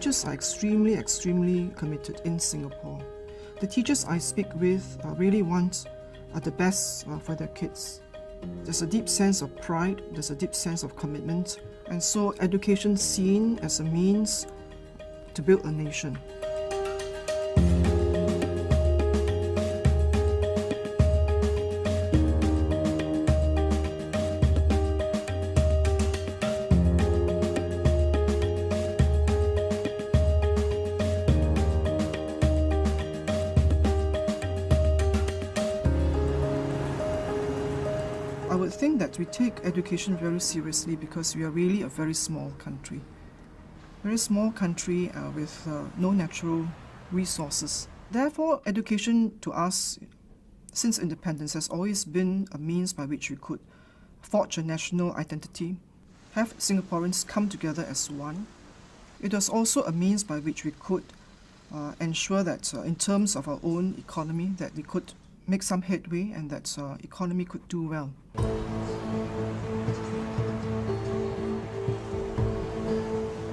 teachers are extremely committed in Singapore. The teachers I speak with really want the best for their kids. There's a deep sense of pride, there's a deep sense of commitment, and so education seen as a means to build a nation. I would think that we take education very seriously because we are really a very small country. Very small country with no natural resources. Therefore, education to us, since independence, has always been a means by which we could forge a national identity, have Singaporeans come together as one. It was also a means by which we could ensure that in terms of our own economy, that we could make some headway and that economy could do well.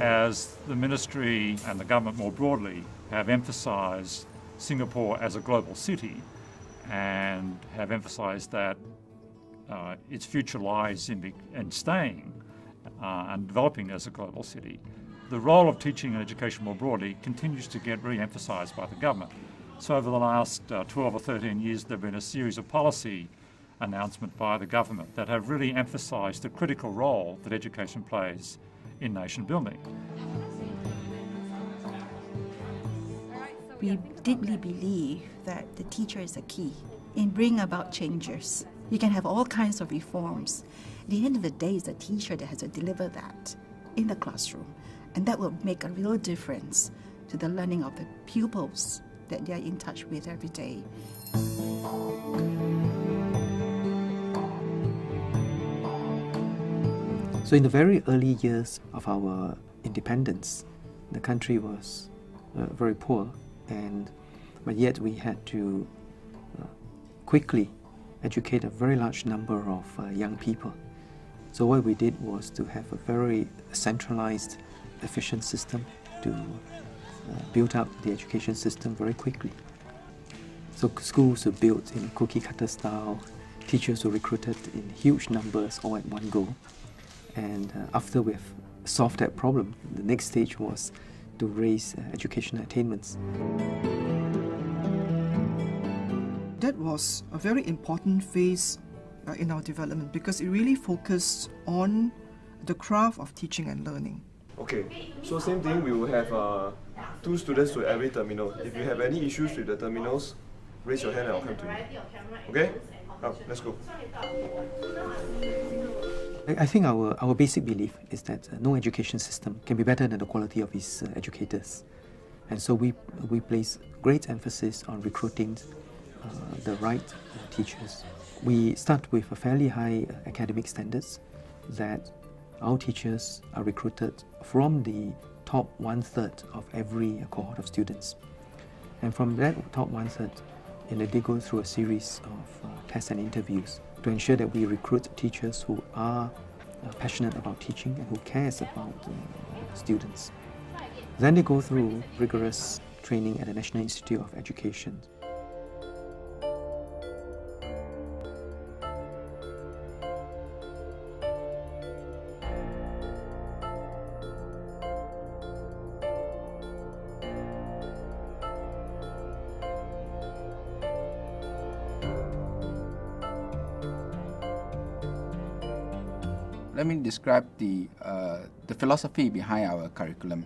As the Ministry and the government more broadly have emphasised Singapore as a global city and have emphasised that its future lies in staying and developing as a global city, the role of teaching and education more broadly continues to get re-emphasised by the government. So over the last 12 or 13 years, there have been a series of policy announcements by the government that have really emphasised the critical role that education plays in nation building. We deeply believe that the teacher is the key in bringing about changes. You can have all kinds of reforms. At the end of the day, it's the teacher that has to deliver that in the classroom. And that will make a real difference to the learning of the pupils that they are in touch with every day. So in the very early years of our independence, the country was very poor, but yet we had to quickly educate a very large number of young people. So what we did was to have a very centralized, efficient system to build up the education system very quickly. So schools were built in cookie-cutter style, teachers were recruited in huge numbers all at one go. And after we've solved that problem, the next stage was to raise educational attainments. That was a very important phase in our development because it really focused on the craft of teaching and learning. Okay, so same thing, we will have 2 students to every terminal. If you have any issues with the terminals, raise your hand and I'll come to you. Okay? Let's go. I think our basic belief is that no education system can be better than the quality of its educators. And so we place great emphasis on recruiting the right teachers. We start with a fairly high academic standards that our teachers are recruited from the top 1/3 of every cohort of students. And from that top 1/3, they go through a series of tests and interviews to ensure that we recruit teachers who are passionate about teaching and who cares about students. Then they go through rigorous training at the National Institute of Education. Let me describe the philosophy behind our curriculum.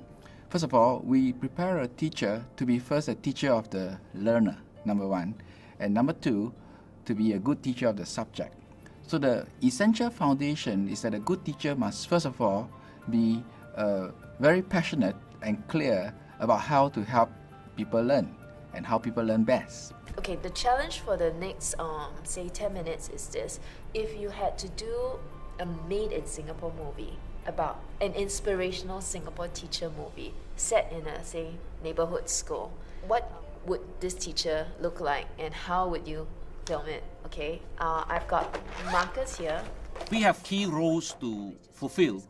First of all, we prepare a teacher to be first a teacher of the learner, number 1, and number 2, to be a good teacher of the subject. So the essential foundation is that a good teacher must first of all be very passionate and clear about how to help people learn and how people learn best. Okay, the challenge for the next, say 10 minutes is this. If you had to do a made in Singapore movie about an inspirational Singapore teacher movie set in a, say, neighborhood school, what would this teacher look like and how would you film it? Okay, I've got Marcus here. We have key roles to fulfill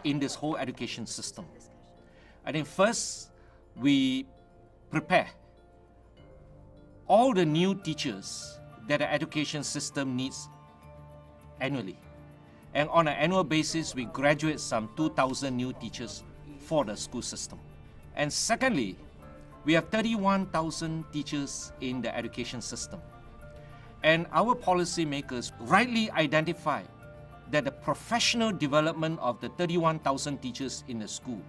in this whole education system. I think first, we prepare all the new teachers that the education system needs annually. And on an annual basis, we graduate some 2,000 new teachers for the school system. And secondly, we have 31,000 teachers in the education system. And our policymakers rightly identify that the professional development of the 31,000 teachers in the school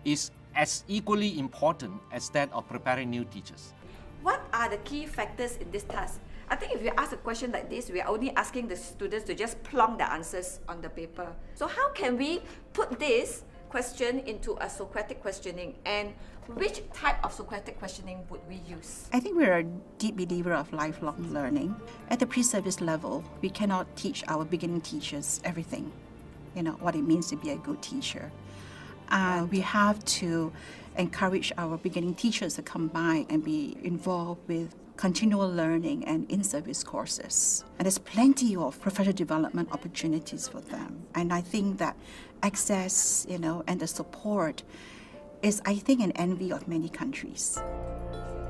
is as equally important as that of preparing new teachers. What are the key factors in this task? I think if you ask a question like this, we are only asking the students to just plonk the answers on the paper. So how can we put this question into a Socratic questioning, and which type of Socratic questioning would we use? I think we're a deep believer of lifelong learning. At the pre-service level, we cannot teach our beginning teachers everything, what it means to be a good teacher. We have to encourage our beginning teachers to come by and be involved with continual learning and in-service courses. And there's plenty of professional development opportunities for them. And I think that access, and the support is, I think, an envy of many countries.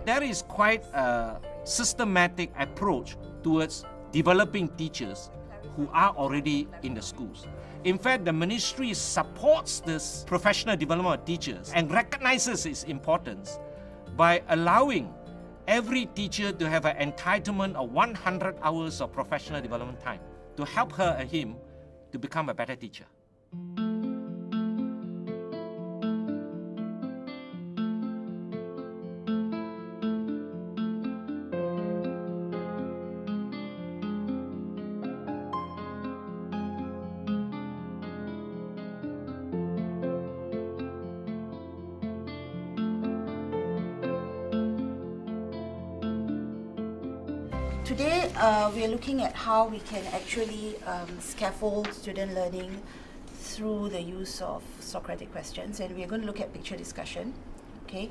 There is quite a systematic approach towards developing teachers who are already in the schools. In fact, the ministry supports this professional development of teachers and recognizes its importance by allowing every teacher to have an entitlement of 100 hours of professional development time to help her and him to become a better teacher. Today, we are looking at how we can actually scaffold student learning through the use of Socratic questions, and we are going to look at picture discussion. Okay,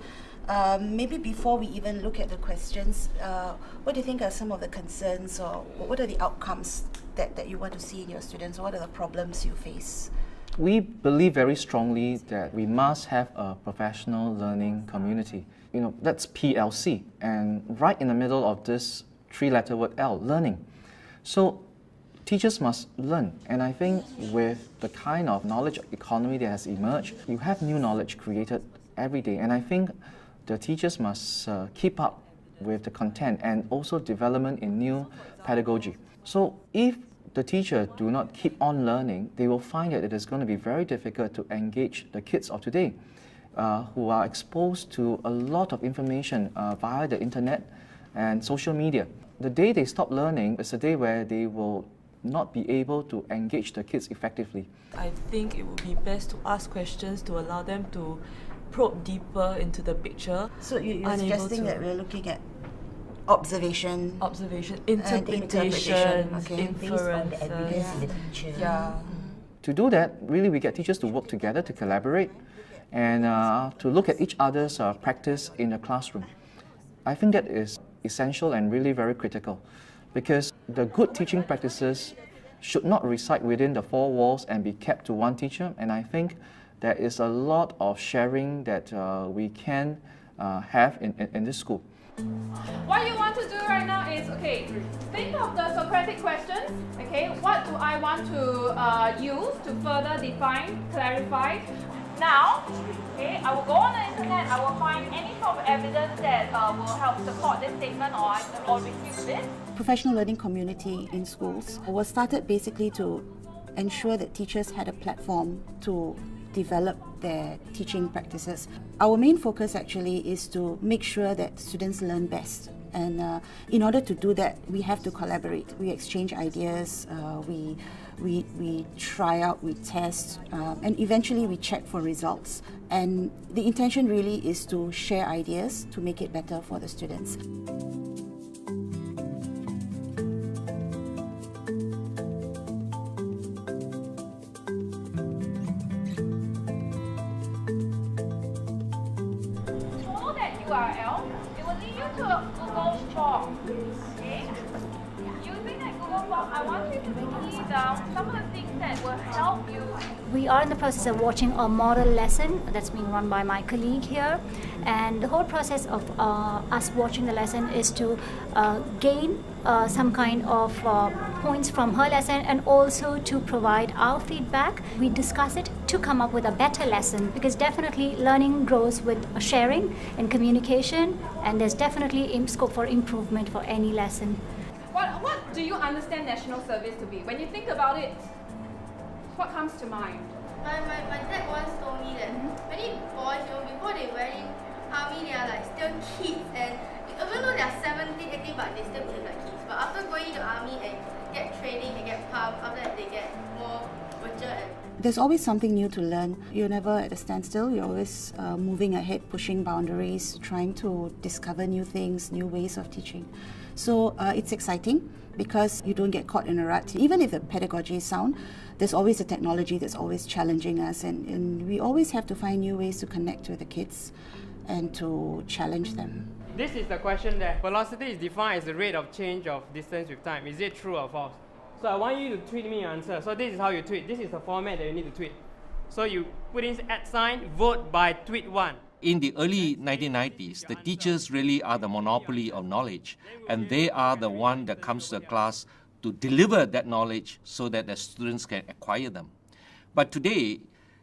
maybe before we even look at the questions, what do you think are some of the concerns, or what are the outcomes that you want to see in your students, or what are the problems you face? We believe very strongly that we must have a professional learning community. That's PLC, and right in the middle of this three-letter word L, learning. So teachers must learn, and I think with the kind of knowledge economy that has emerged, you have new knowledge created every day, and I think the teachers must keep up with the content and also development in new pedagogy. So if the teacher do not keep on learning, they will find that it is going to be very difficult to engage the kids of today who are exposed to a lot of information via the internet and social media. The day they stop learning is the day where they will not be able to engage the kids effectively. I think it would be best to ask questions to allow them to probe deeper into the picture. So you're suggesting that we're looking at observation, interpretation, okay, inference. Yeah. To do that, really we get teachers to work together, to collaborate, and to look at each other's practice in the classroom. I think that is essential and really very critical, because the good teaching practices should not reside within the four walls and be kept to one teacher, and I think there is a lot of sharing that we can have in this school. What you want to do right now is, think of the Socratic questions, what do I want to use to further define, clarify. Now, I will go on the internet, I will find any sort of evidence that will help support this statement or refute this. Professional learning community in schools was started basically to ensure that teachers had a platform to develop their teaching practices. Our main focus actually is to make sure that students learn best. And in order to do that, we have to collaborate. We exchange ideas, we try out, we test, and eventually we check for results. And the intention really is to share ideas to make it better for the students. Follow that URL, it will lead you to a Google form. Using that Google form, I want you some of the things that will help you. We are in the process of watching a model lesson that's being run by my colleague here, and the whole process of us watching the lesson is to gain some kind of points from her lesson and also to provide our feedback. We discuss it to come up with a better lesson, because definitely learning grows with sharing and communication, and there's definitely scope for improvement for any lesson. What do you understand national service to be? When you think about it, what comes to mind? My dad once told me that many boys, before they went in army, they are like still kids, and even though they are 17, 18, but they still behave like kids. But after going into army and get training and get pumped, after that they get more mature. There's always something new to learn. You're never at a standstill. You're always moving ahead, pushing boundaries, trying to discover new things, new ways of teaching. So it's exciting because you don't get caught in a rut. Even if the pedagogy is sound, there's always a technology that's always challenging us, and we always have to find new ways to connect with the kids and to challenge them. This is the question there. Velocity is defined as the rate of change of distance with time. Is it true or false? So I want you to tweet me your answer. So this is how you tweet. This is the format that you need to tweet. So you put in @ vote by tweet 1. In the early 1990s, the teachers really are the monopoly of knowledge, and they are the one that comes to the class to deliver that knowledge so that the students can acquire them. But today,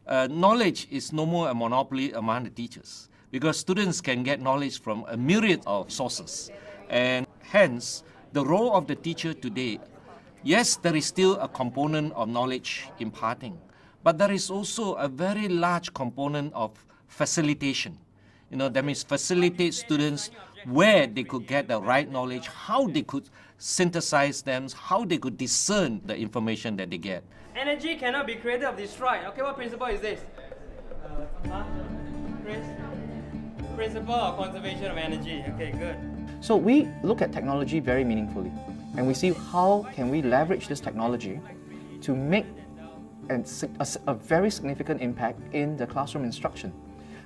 knowledge is no more a monopoly among the teachers, because students can get knowledge from a myriad of sources. And hence, the role of the teacher today, yes, there is still a component of knowledge imparting, but there is also a very large component of facilitation. That means facilitate students where they could get the right knowledge, how they could synthesize them, how they could discern the information that they get. Energy cannot be created or destroyed. Okay, what principle is this? Principle of conservation of energy. Okay, good. So we look at technology very meaningfully, and we see how can we leverage this technology to make a very significant impact in the classroom instruction.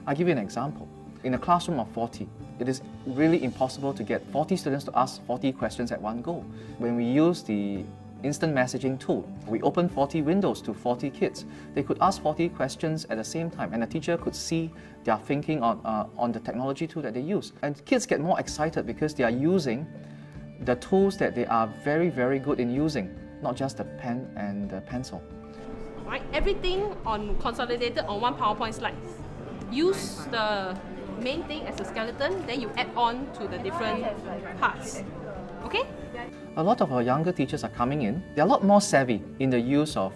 I'll give you an example. In a classroom of 40, it is really impossible to get 40 students to ask 40 questions at one go. When we use the instant messaging tool, we open 40 windows to 40 kids. They could ask 40 questions at the same time, and the teacher could see their thinking on the technology tool that they use. And kids get more excited because they are using the tools that they are very, very good in using, not just the pen and the pencil. Right, everything consolidated on one PowerPoint slide. Use the main thing as a skeleton, then you add on to the different parts. Okay? A lot of our younger teachers are coming in. They're a lot more savvy in the use of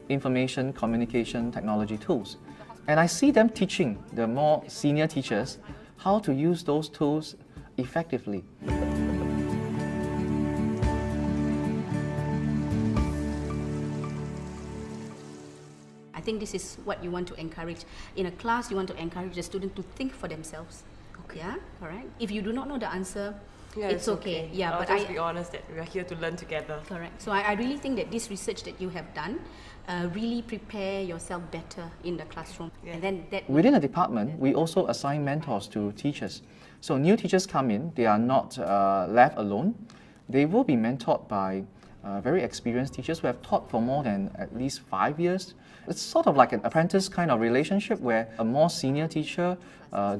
information, communication, technology tools. And I see them teaching the more senior teachers how to use those tools effectively. I think this is what you want to encourage. In a class, you want to encourage the student to think for themselves. Okay. Yeah, all right. If you do not know the answer, it's okay. Yeah, but just be honest that we are here to learn together. Correct. So I really think that this research that you have done really prepare yourself better in the classroom. Yeah. And then within a department, we also assign mentors to teachers. So new teachers come in, they are not left alone. They will be mentored by very experienced teachers who have taught for more than at least 5 years. It's sort of like an apprentice kind of relationship where a more senior teacher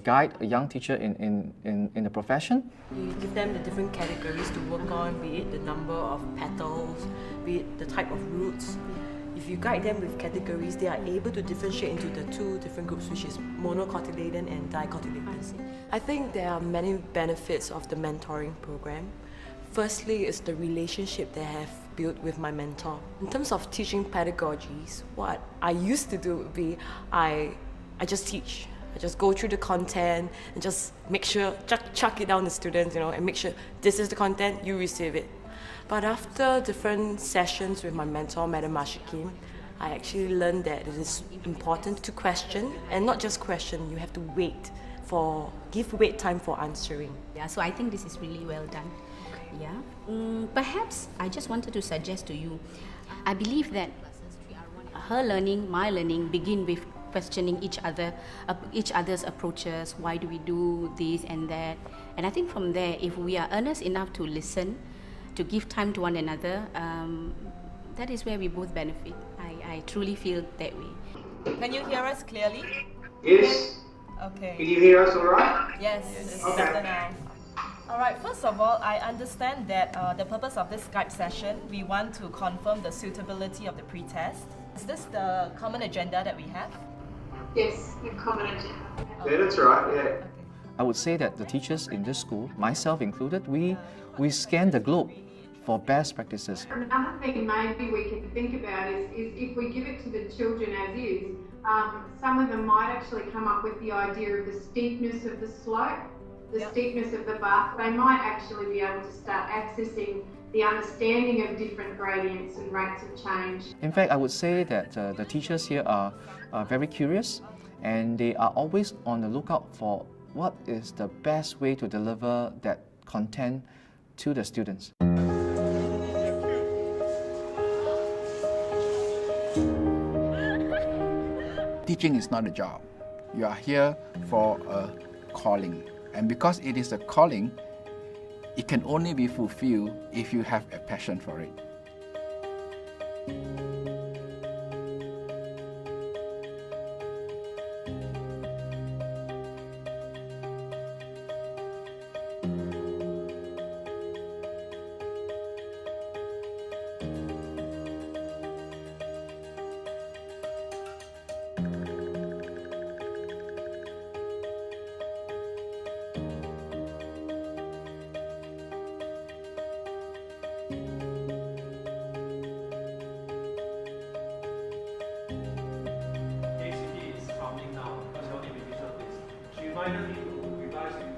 guide a young teacher in the profession. You give them the different categories to work on, be it the number of petals, be it the type of roots. If you guide them with categories, they are able to differentiate into the two different groups, which is monocotyledon and dicotyledon. I think there are many benefits of the mentoring program. Firstly, is the relationship that I have built with my mentor. In terms of teaching pedagogies, what I used to do would be I just teach. I just go through the content and just make sure, chuck it down to students, and make sure this is the content, you receive it. But after different sessions with my mentor, Madam Mashikin, I actually learned that it is important to question, and not just question, you have to give wait time for answering. Yeah, so I think this is really well done. Yeah. Perhaps I just wanted to suggest to you, I believe that her learning, my learning, begin with questioning each other's approaches. Why do we do this and that? And I think from there, if we are earnest enough to listen, to give time to one another, that is where we both benefit. I truly feel that way. Can you hear us clearly? Yes. Okay. Can you hear us all right? Yes, it's Okay. better now. Alright, first of all, I understand that the purpose of this Skype session, we want to confirm the suitability of the pretest. Is this the common agenda that we have? Yes, the common agenda. Yeah, that's right, yeah. Okay. I would say that the teachers in this school, myself included, we scan the globe for best practices. Another thing maybe we can think about is if we give it to the children as is, some of them might actually come up with the idea of the steepness of the slope, the steepness of the bath. They might actually be able to start accessing the understanding of different gradients and rates of change. In fact, I would say that the teachers here are very curious, and they are always on the lookout for what is the best way to deliver that content to the students. Teaching is not a job. You are here for a calling. And because it is a calling, it can only be fulfilled if you have a passion for it.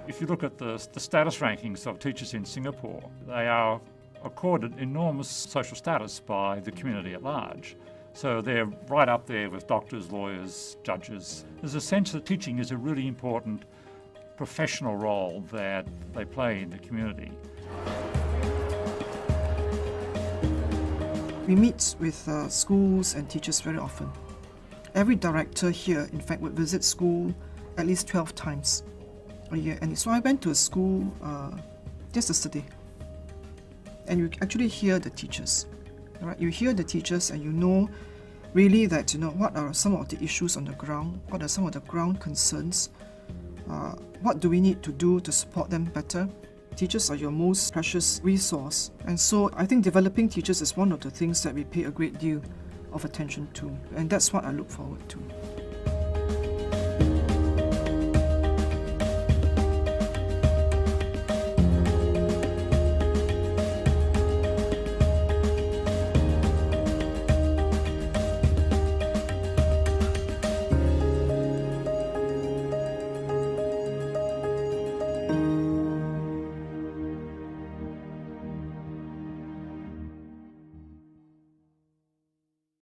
If you look at the status rankings of teachers in Singapore, they are accorded enormous social status by the community at large. So they're right up there with doctors, lawyers, judges. There's a sense that teaching is a really important professional role that they play in the community. We meet with schools and teachers very often. Every director here, in fact, would visit school at least 12 times a year. And so I went to a school just yesterday. And you actually hear the teachers. Right? You hear the teachers and you know really that, what are some of the issues on the ground, what are some of the ground concerns, what do we need to do to support them better. Teachers are your most precious resource. And so I think developing teachers is one of the things that we pay a great deal of attention to. And that's what I look forward to.